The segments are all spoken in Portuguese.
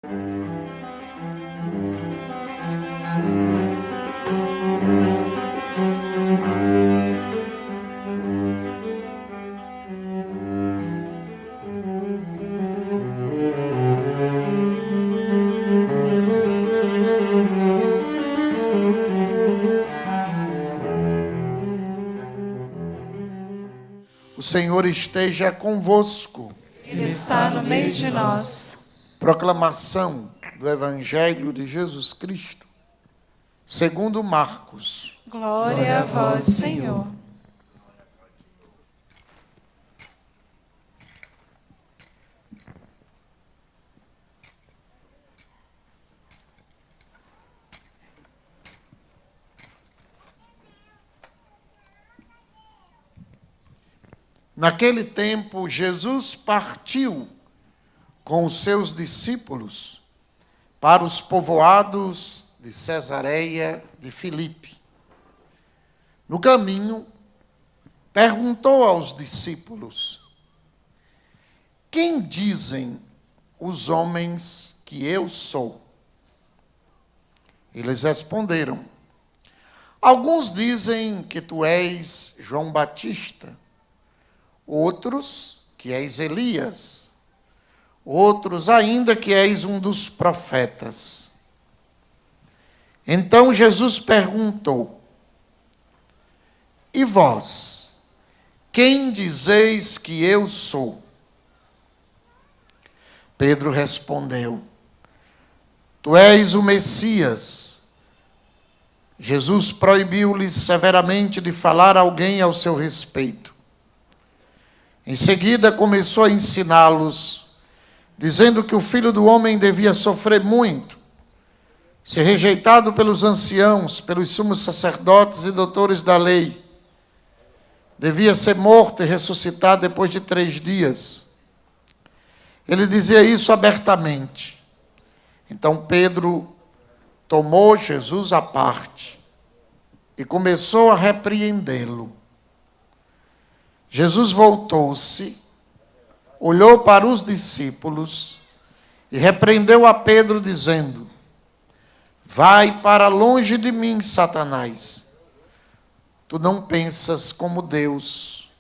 O Senhor esteja convosco. Ele está no meio de nós. Proclamação do Evangelho de Jesus Cristo, segundo Marcos. Glória a vós, Senhor. Naquele tempo, Jesus partiu com os seus discípulos para os povoados de Cesareia de Filipe. No caminho, perguntou aos discípulos: quem dizem os homens que eu sou? Eles responderam: alguns dizem que tu és João Batista, outros que és Elias, outros ainda que és um dos profetas. Então Jesus perguntou: e vós, quem dizeis que eu sou? Pedro respondeu: tu és o Messias. Jesus proibiu-lhes severamente de falar a alguém ao seu respeito. Em seguida começou a ensiná-los, dizendo que o Filho do Homem devia sofrer muito, ser rejeitado pelos anciãos, pelos sumos sacerdotes e doutores da lei, devia ser morto e ressuscitar depois de 3 dias. Ele dizia isso abertamente. Então Pedro tomou Jesus à parte e começou a repreendê-lo. Jesus voltou-se, olhou para os discípulos e repreendeu a Pedro, dizendo: vai para longe de mim, Satanás. Tu não pensas como Deus,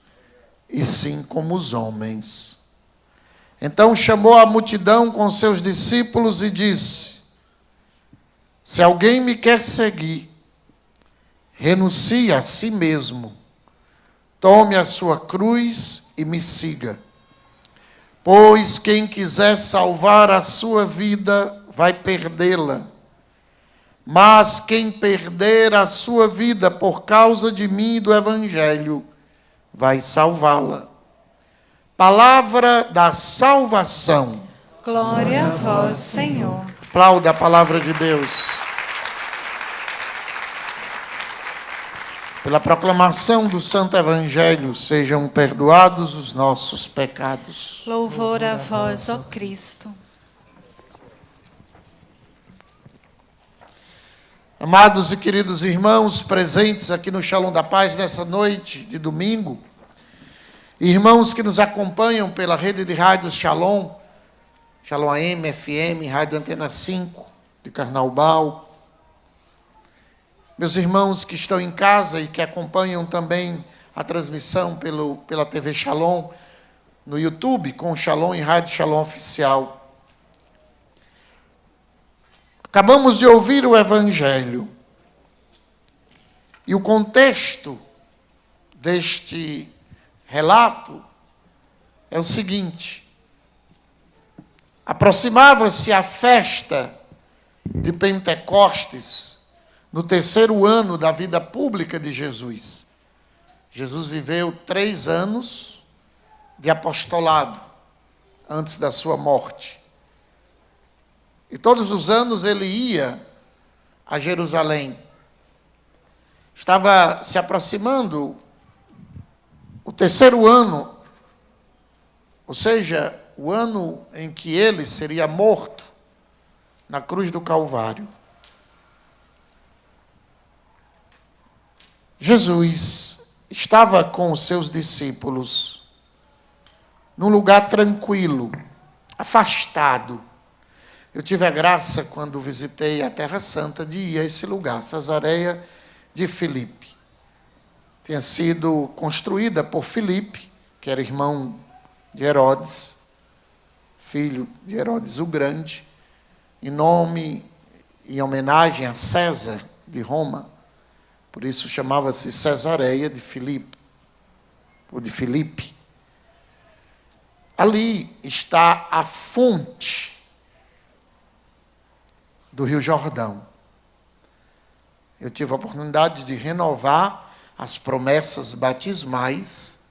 e sim como os homens. Então chamou a multidão com seus discípulos e disse: se alguém me quer seguir, renuncie a si mesmo. Tome a sua cruz e me siga. Pois quem quiser salvar a sua vida, vai perdê-la. Mas quem perder a sua vida por causa de mim e do Evangelho, vai salvá-la. Palavra da salvação. Glória a vós, Senhor. Aplauda a palavra de Deus. Pela proclamação do Santo Evangelho, sejam perdoados os nossos pecados. Louvor a vós, ó Cristo. Amados e queridos irmãos presentes aqui no Shalom da Paz nessa noite de domingo, irmãos que nos acompanham pela rede de rádios Shalom, Shalom AM, FM, Rádio Antena 5 de Carnaubal, meus irmãos que estão em casa e que acompanham também a transmissão pela TV Shalom, no YouTube, com Shalom e Rádio Shalom Oficial. Acabamos de ouvir o Evangelho. E o contexto deste relato é o seguinte: aproximava-se a festa de Pentecostes, no 3º ano da vida pública de Jesus. Jesus viveu 3 anos de apostolado antes da sua morte. E todos os anos ele ia a Jerusalém. Estava se aproximando o 3º ano, ou seja, o ano em que ele seria morto na cruz do Calvário. Jesus estava com os seus discípulos num lugar tranquilo, afastado, Eu tive a graça, quando visitei a Terra Santa, de ir a esse lugar, Cesareia de Filipe. Tinha sido construída por Filipe, que era irmão de Herodes, filho de Herodes o Grande, em homenagem a César de Roma. Por isso chamava-se Cesareia de Filipe, ou de Filipe. Ali está a fonte do Rio Jordão. Eu tive a oportunidade de renovar as promessas batismais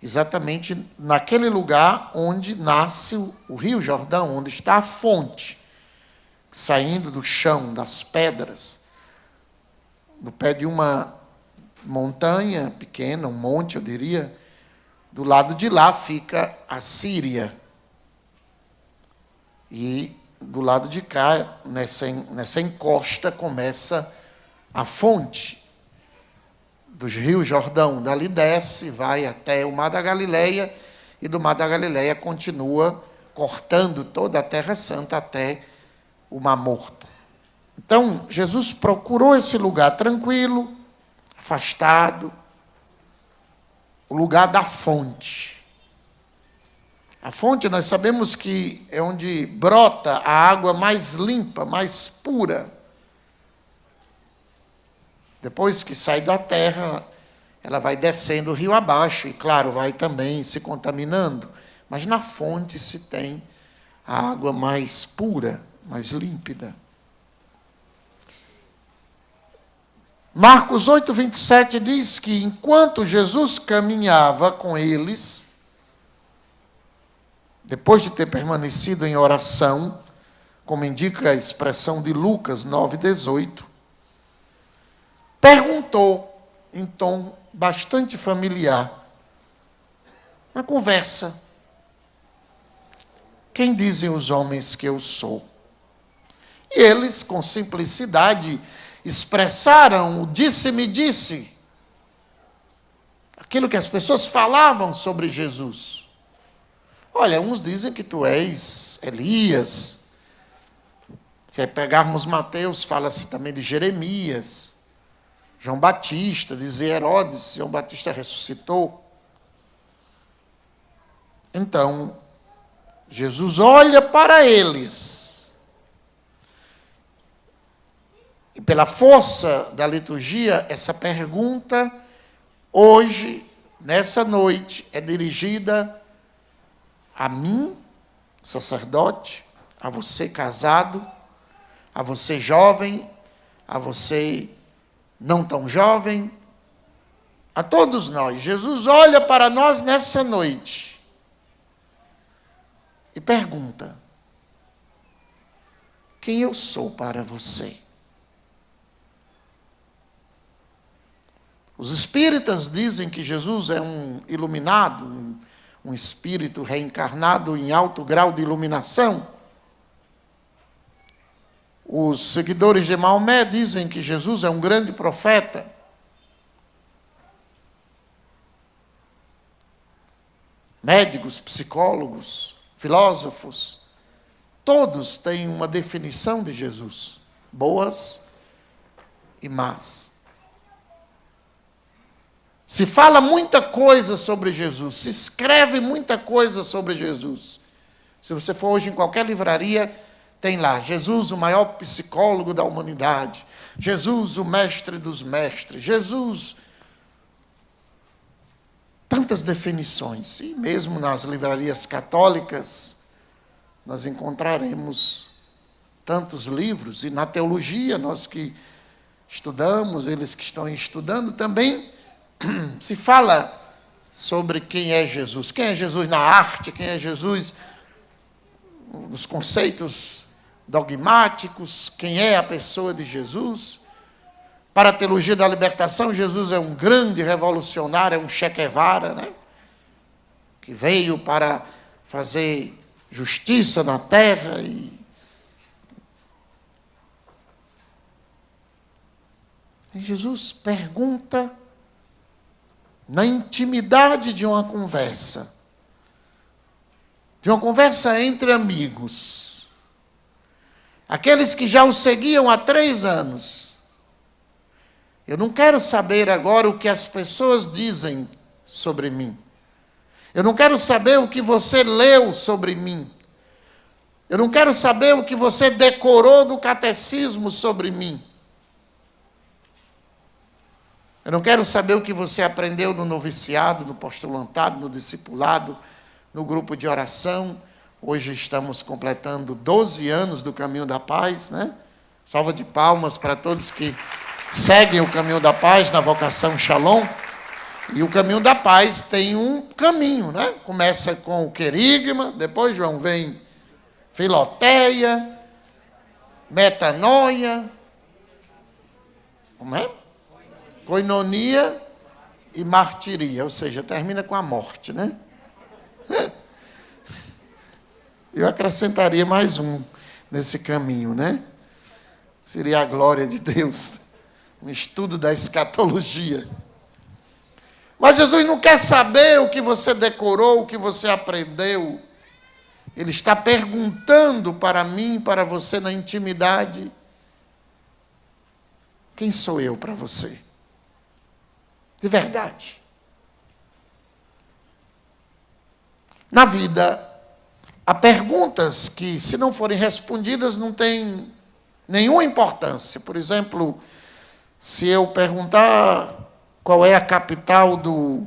exatamente naquele lugar onde nasce o Rio Jordão, onde está a fonte, saindo do chão, das pedras, do pé de uma montanha pequena, um monte, eu diria. Do lado de lá fica a Síria. E do lado de cá, nessa encosta, começa a fonte dos rios Jordão. Dali desce, vai até o Mar da Galileia, e do Mar da Galileia continua cortando toda a Terra Santa até o Mar Morto. Então, Jesus procurou esse lugar tranquilo, afastado, o lugar da fonte. A fonte, nós sabemos que é onde brota a água mais limpa, mais pura. Depois que sai da terra, ela vai descendo o rio abaixo, e claro, vai também se contaminando. Mas na fonte se tem a água mais pura, mais límpida. Marcos 8, 27 diz que enquanto Jesus caminhava com eles, depois de ter permanecido em oração, como indica a expressão de Lucas 9, 18, perguntou em tom bastante familiar, uma conversa: quem dizem os homens que eu sou? E eles, com simplicidade, expressaram o disse-me disse, aquilo que as pessoas falavam sobre Jesus. Olha, uns dizem que tu és Elias. Se aí pegarmos Mateus, fala-se também de Jeremias, João Batista, diz Herodes, João Batista ressuscitou. Então, Jesus olha para eles, e pela força da liturgia, essa pergunta, hoje, nessa noite, é dirigida a mim, sacerdote, a você casado, a você jovem, a você não tão jovem, a todos nós. Jesus olha para nós nessa noite e pergunta: quem eu sou para você? Os espíritas dizem que Jesus é um iluminado, um espírito reencarnado em alto grau de iluminação. Os seguidores de Maomé dizem que Jesus é um grande profeta. Médicos, psicólogos, filósofos, todos têm uma definição de Jesus, boas e más. Se fala muita coisa sobre Jesus, se escreve muita coisa sobre Jesus. Se você for hoje em qualquer livraria, tem lá: Jesus, o maior psicólogo da humanidade. Jesus, o mestre dos mestres. Jesus. Tantas definições. E mesmo nas livrarias católicas, nós encontraremos tantos livros. E na teologia, nós que estudamos, eles que estão estudando também, se fala sobre quem é Jesus. Quem é Jesus na arte, quem é Jesus nos conceitos dogmáticos, quem é a pessoa de Jesus. Para a teologia da libertação, Jesus é um grande revolucionário, é um Che Guevara, né? Que veio para fazer justiça na terra. E Jesus pergunta, na intimidade de uma conversa entre amigos: aqueles que já o seguiam há 3 anos. Eu não quero saber agora o que as pessoas dizem sobre mim. Eu não quero saber o que você leu sobre mim. Eu não quero saber o que você decorou do catecismo sobre mim. Eu não quero saber o que você aprendeu no noviciado, no postulantado, no discipulado, no grupo de oração. Hoje estamos completando 12 anos do Caminho da Paz, né? Salva de palmas para todos que seguem o Caminho da Paz na vocação Shalom. E o Caminho da Paz tem um caminho, né? Começa com o querigma, depois, João, vem filoteia, metanoia, como é? Koinonia e martiria, ou seja, termina com a morte, né? Eu acrescentaria mais um nesse caminho, né? Seria a glória de Deus, um estudo da escatologia. Mas Jesus não quer saber o que você decorou, o que você aprendeu. Ele está perguntando para mim, para você na intimidade: quem sou eu para você? De verdade. Na vida, há perguntas que, se não forem respondidas, não têm nenhuma importância. Por exemplo, se eu perguntar qual é a capital do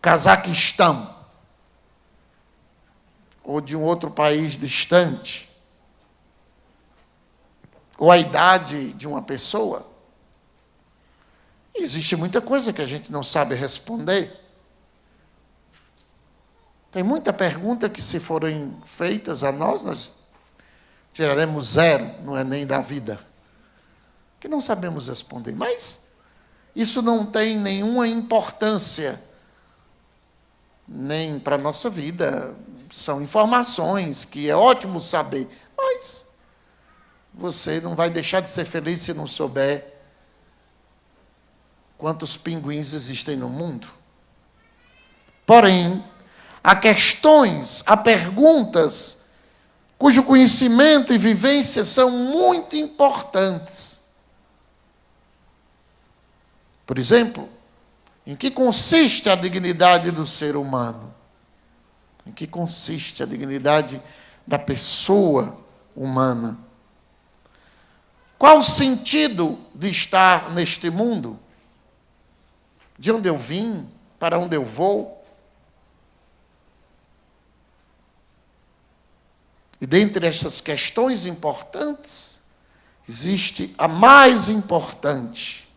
Cazaquistão, ou de um outro país distante, ou a idade de uma pessoa, existe muita coisa que a gente não sabe responder. Tem muita pergunta que, se forem feitas a nós tiraremos 0 no Enem da vida, que não sabemos responder. Mas isso não tem nenhuma importância, nem para a nossa vida. São informações que é ótimo saber, mas você não vai deixar de ser feliz se não souber quantos pinguins existem no mundo. Porém, há questões, há perguntas cujo conhecimento e vivência são muito importantes. Por exemplo, em que consiste a dignidade do ser humano? Em que consiste a dignidade da pessoa humana? Qual o sentido de estar neste mundo? De onde eu vim? Para onde eu vou? E dentre essas questões importantes, existe a mais importante.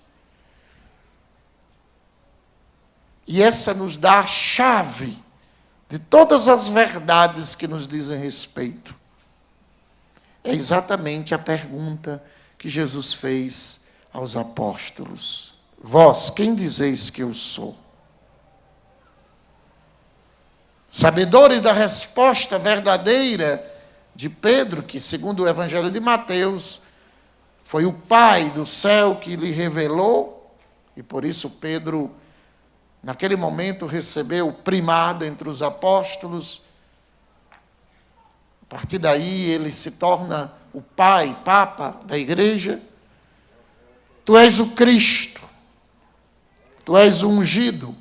E essa nos dá a chave de todas as verdades que nos dizem respeito. É exatamente a pergunta que Jesus fez aos apóstolos: vós, quem dizeis que eu sou? Sabedores da resposta verdadeira de Pedro, que, segundo o Evangelho de Mateus, foi o Pai do céu que lhe revelou, e por isso Pedro, naquele momento, recebeu o primado entre os apóstolos. A partir daí, ele se torna o pai, papa da igreja. Tu és o Cristo, tu és o ungido,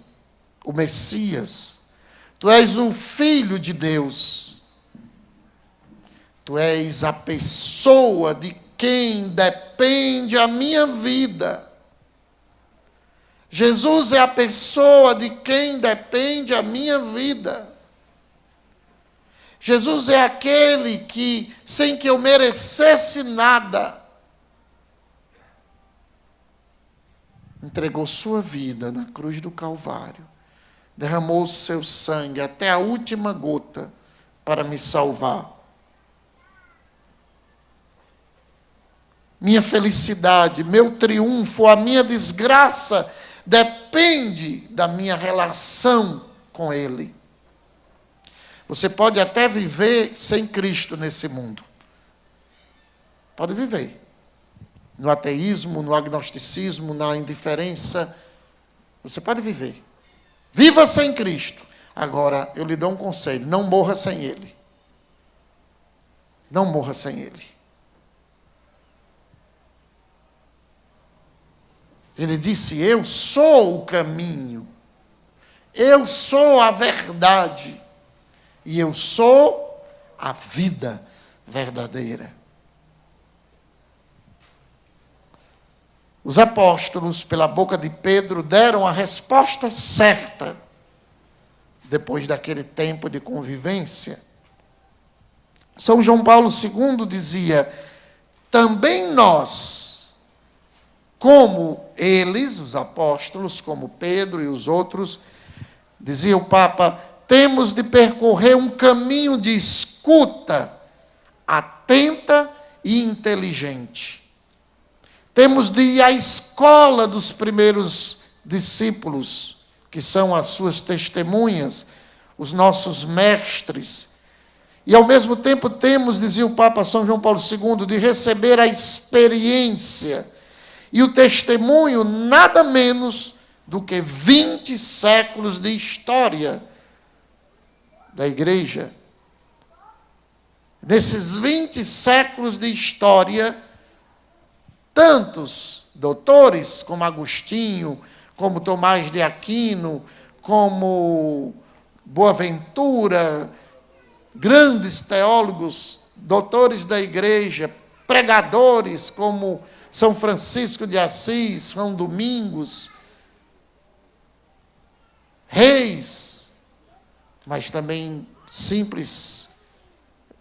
o Messias, tu és o Filho de Deus, tu és a pessoa de quem depende a minha vida. Jesus é a pessoa de quem depende a minha vida. Jesus é aquele que, sem que eu merecesse nada, entregou sua vida na cruz do Calvário, derramou o seu sangue até a última gota para me salvar. Minha felicidade, meu triunfo, a minha desgraça depende da minha relação com Ele. Você pode até viver sem Cristo nesse mundo. Pode viver. No ateísmo, no agnosticismo, na indiferença. Você pode viver. Viva sem Cristo. Agora, eu lhe dou um conselho: não morra sem Ele. Não morra sem Ele. Ele disse: eu sou o caminho, eu sou a verdade e eu sou a vida verdadeira. Os apóstolos, pela boca de Pedro, deram a resposta certa depois daquele tempo de convivência. São João Paulo II dizia: também nós, como eles, os apóstolos, como Pedro e os outros, dizia o Papa, temos de percorrer um caminho de escuta atenta e inteligente. Temos de ir à escola dos primeiros discípulos, que são as suas testemunhas, os nossos mestres. E, ao mesmo tempo, temos, dizia o Papa São João Paulo II, de receber a experiência e o testemunho nada menos do que 20 séculos de história da Igreja. Nesses 20 séculos de história, tantos doutores como Agostinho, como Tomás de Aquino, como Boaventura, grandes teólogos, doutores da Igreja, pregadores como São Francisco de Assis, São Domingos, reis, mas também simples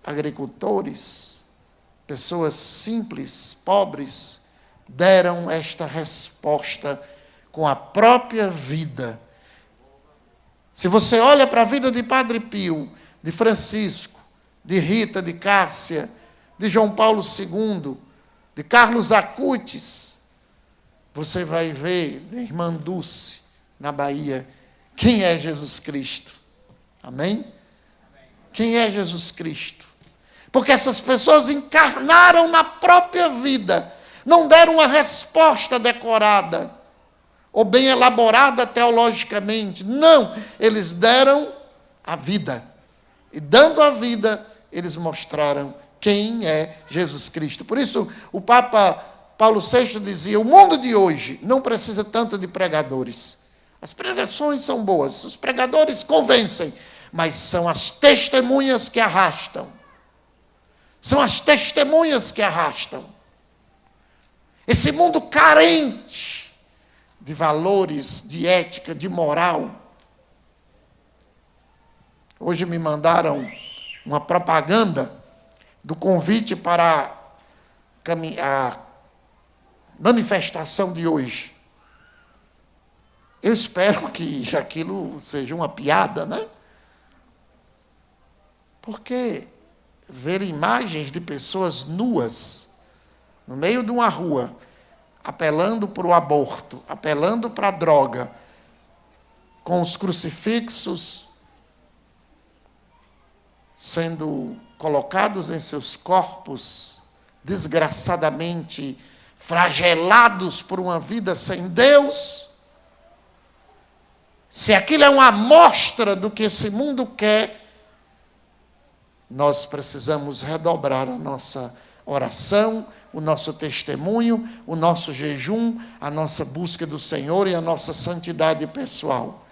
agricultores, pessoas simples, pobres, deram esta resposta com a própria vida. Se você olha para a vida de Padre Pio, de Francisco, de Rita, de Cássia, de João Paulo II, de Carlos Acutis, você vai ver de Irmã Dulce, na Bahia, quem é Jesus Cristo. Amém? Quem é Jesus Cristo? Porque essas pessoas encarnaram na própria vida, não deram uma resposta decorada, ou bem elaborada teologicamente. Não, eles deram a vida. E dando a vida, eles mostraram quem é Jesus Cristo. Por isso, o Papa Paulo VI dizia, o mundo de hoje não precisa tanto de pregadores. As pregações são boas, os pregadores convencem, mas são as testemunhas que arrastam. São as testemunhas que arrastam. Esse mundo carente de valores, de ética, de moral. Hoje me mandaram uma propaganda do convite para a manifestação de hoje. Eu espero que aquilo seja uma piada, né? Porque ver imagens de pessoas nuas no meio de uma rua, apelando para o aborto, apelando para a droga, com os crucifixos sendo colocados em seus corpos, desgraçadamente flagelados por uma vida sem Deus. Se aquilo é uma amostra do que esse mundo quer, nós precisamos redobrar a nossa oração, o nosso testemunho, o nosso jejum, a nossa busca do Senhor e a nossa santidade pessoal.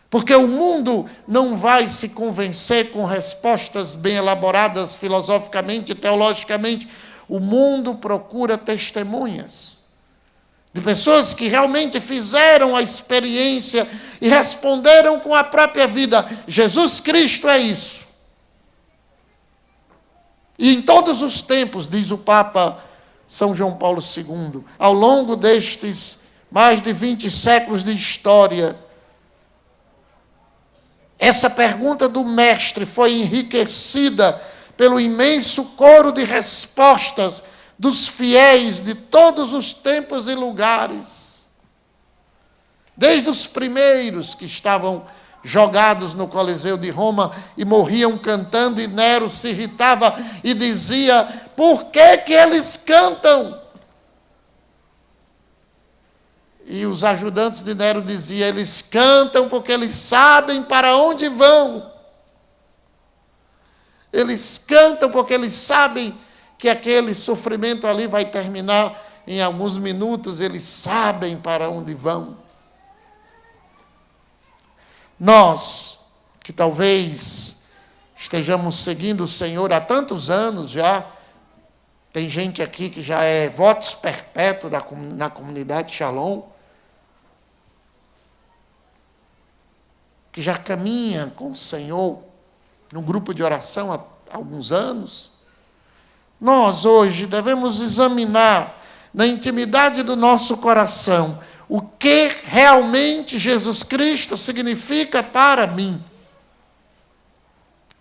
Porque o mundo não vai se convencer com respostas bem elaboradas filosoficamente, teologicamente. O mundo procura testemunhas de pessoas que realmente fizeram a experiência e responderam com a própria vida. Jesus Cristo é isso. E em todos os tempos, diz o Papa São João Paulo II, ao longo destes mais de 20 séculos de história, essa pergunta do Mestre foi enriquecida pelo imenso coro de respostas dos fiéis de todos os tempos e lugares. Desde os primeiros que estavam jogados no Coliseu de Roma e morriam cantando, e Nero se irritava e dizia, por que que eles cantam? E os ajudantes de Nero diziam, eles cantam porque eles sabem para onde vão. Eles cantam porque eles sabem que aquele sofrimento ali vai terminar em alguns minutos eles sabem para onde vão. Nós, que talvez estejamos seguindo o Senhor há tantos anos já, tem gente aqui que já é votos perpétuos na comunidade Shalom, que já caminha com o Senhor num grupo de oração há alguns anos. Nós hoje devemos examinar na intimidade do nosso coração o que realmente Jesus Cristo significa para mim.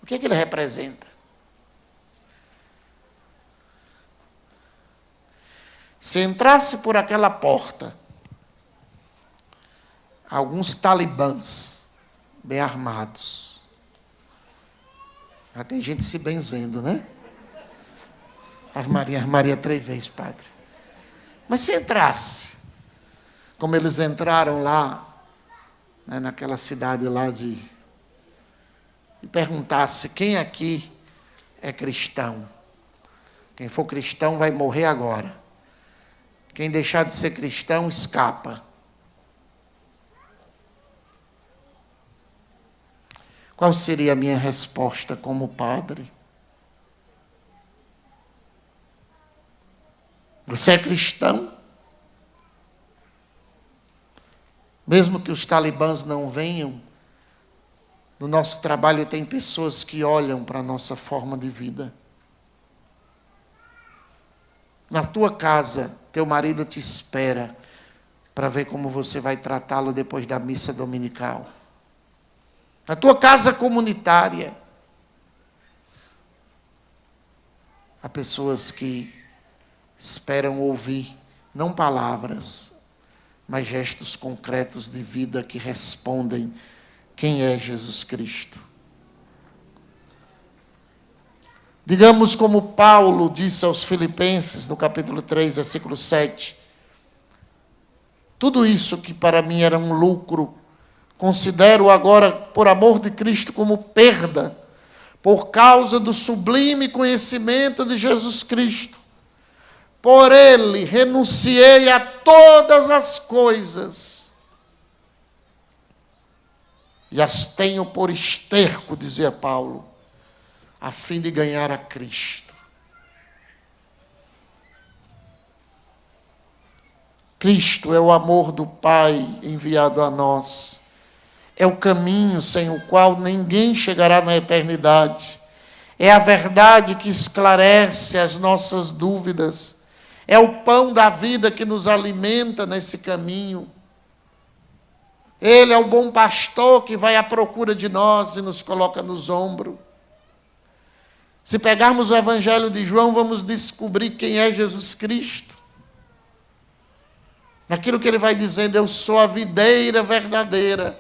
O que ele representa? Se entrasse por aquela porta alguns talibãs bem armados, já tem gente se benzendo, né? Ave Maria 3 vezes, Padre. Mas se entrasse, como eles entraram lá, né, naquela cidade lá e perguntasse: quem aqui é cristão? Quem for cristão vai morrer agora. Quem deixar de ser cristão, escapa. Qual seria a minha resposta como padre? Você é cristão? Mesmo que os talibãs não venham, no nosso trabalho tem pessoas que olham para a nossa forma de vida. Na tua casa, teu marido te espera para ver como você vai tratá-lo depois da missa dominical. Na tua casa comunitária, há pessoas que esperam ouvir, não palavras, mas gestos concretos de vida que respondem quem é Jesus Cristo. Digamos como Paulo disse aos Filipenses, no capítulo 3, versículo 7. Tudo isso que para mim era um lucro, considero agora, por amor de Cristo, como perda, por causa do sublime conhecimento de Jesus Cristo. Por ele renunciei a todas as coisas e as tenho por esterco, dizia Paulo, a fim de ganhar a Cristo. Cristo é o amor do Pai enviado a nós. É o caminho sem o qual ninguém chegará na eternidade. É a verdade que esclarece as nossas dúvidas. É o pão da vida que nos alimenta nesse caminho. Ele é o bom pastor que vai à procura de nós e nos coloca nos ombros. Se pegarmos o Evangelho de João, vamos descobrir quem é Jesus Cristo. Naquilo que ele vai dizendo: eu sou a videira verdadeira,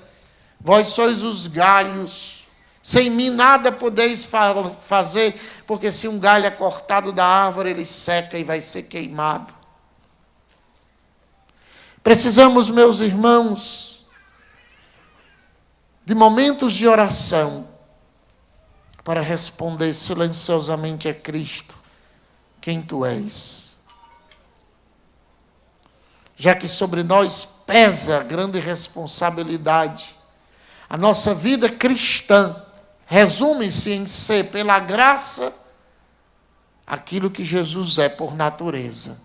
vós sois os galhos. Sem mim nada podeis fazer, porque se um galho é cortado da árvore, ele seca e vai ser queimado. Precisamos, meus irmãos, de momentos de oração para responder silenciosamente a Cristo quem tu és. Já que sobre nós pesa a grande responsabilidade, a nossa vida cristã resume-se em ser, pela graça, aquilo que Jesus é por natureza.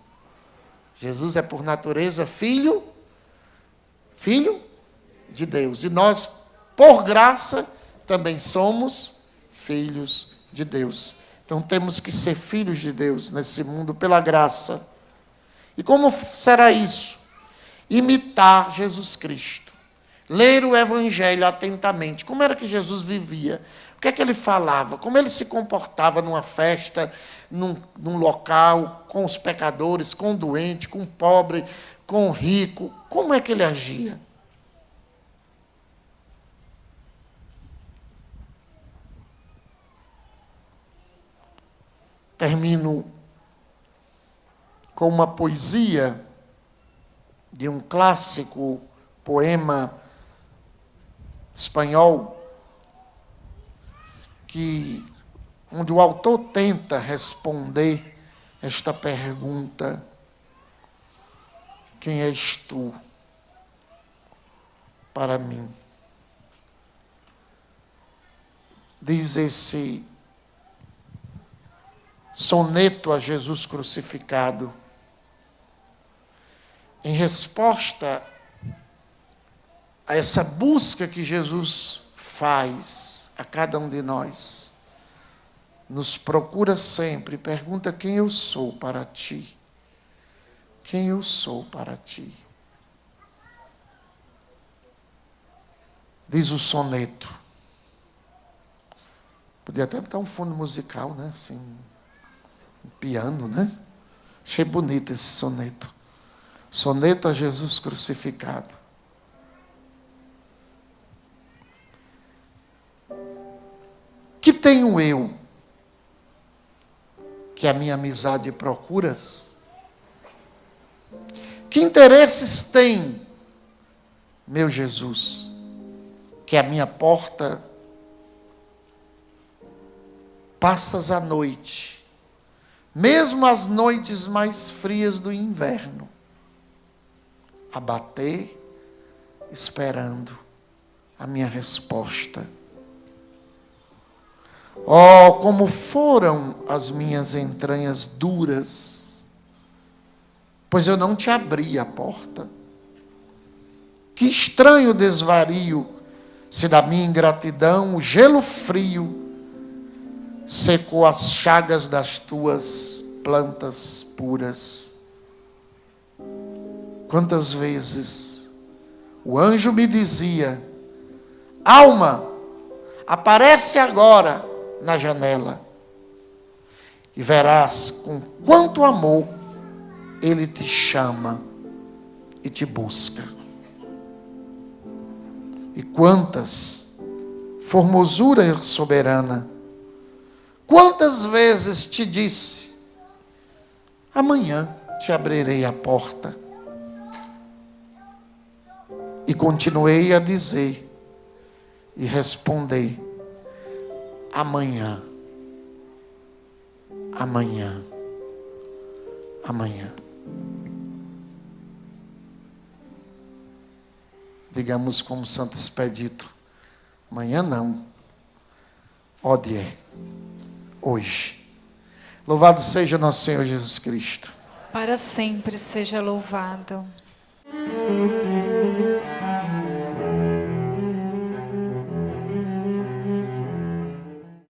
Jesus é por natureza filho de Deus. E nós, por graça, também somos filhos de Deus. Então temos que ser filhos de Deus nesse mundo pela graça. E como será isso? Imitar Jesus Cristo. Ler o Evangelho atentamente. Como era que Jesus vivia? O que é que ele falava? Como ele se comportava numa festa, num local, com os pecadores, com o doente, com o pobre, com o rico? Como é que ele agia? Termino com uma poesia de um clássico poema espanhol, onde o autor tenta responder esta pergunta: quem és tu para mim. Diz esse soneto a Jesus crucificado, em resposta a essa busca que Jesus faz a cada um de nós. Nos procura sempre, pergunta quem eu sou para ti. Quem eu sou para ti. Diz o soneto. Podia até botar um fundo musical, né? Assim, um piano, né? Achei bonito esse soneto. Soneto a Jesus crucificado. Que tenho eu que a minha amizade procuras? Que interesses tem, meu Jesus, que a minha porta passas a noite, mesmo as noites mais frias do inverno, a bater, esperando a minha resposta. Oh, como foram as minhas entranhas duras, pois eu não te abri a porta. Que estranho desvario, se da minha ingratidão o gelo frio secou as chagas das tuas plantas puras. Quantas vezes o anjo me dizia: alma, aparece agora na janela e verás com quanto amor ele te chama e te busca. E quantas, formosura soberana, quantas vezes te disse: amanhã te abrirei a porta. E continuei a dizer e responder: amanhã, amanhã, amanhã. Digamos como Santo Expedito: amanhã não, ode é, hoje. Louvado seja nosso Senhor Jesus Cristo. Para sempre seja louvado.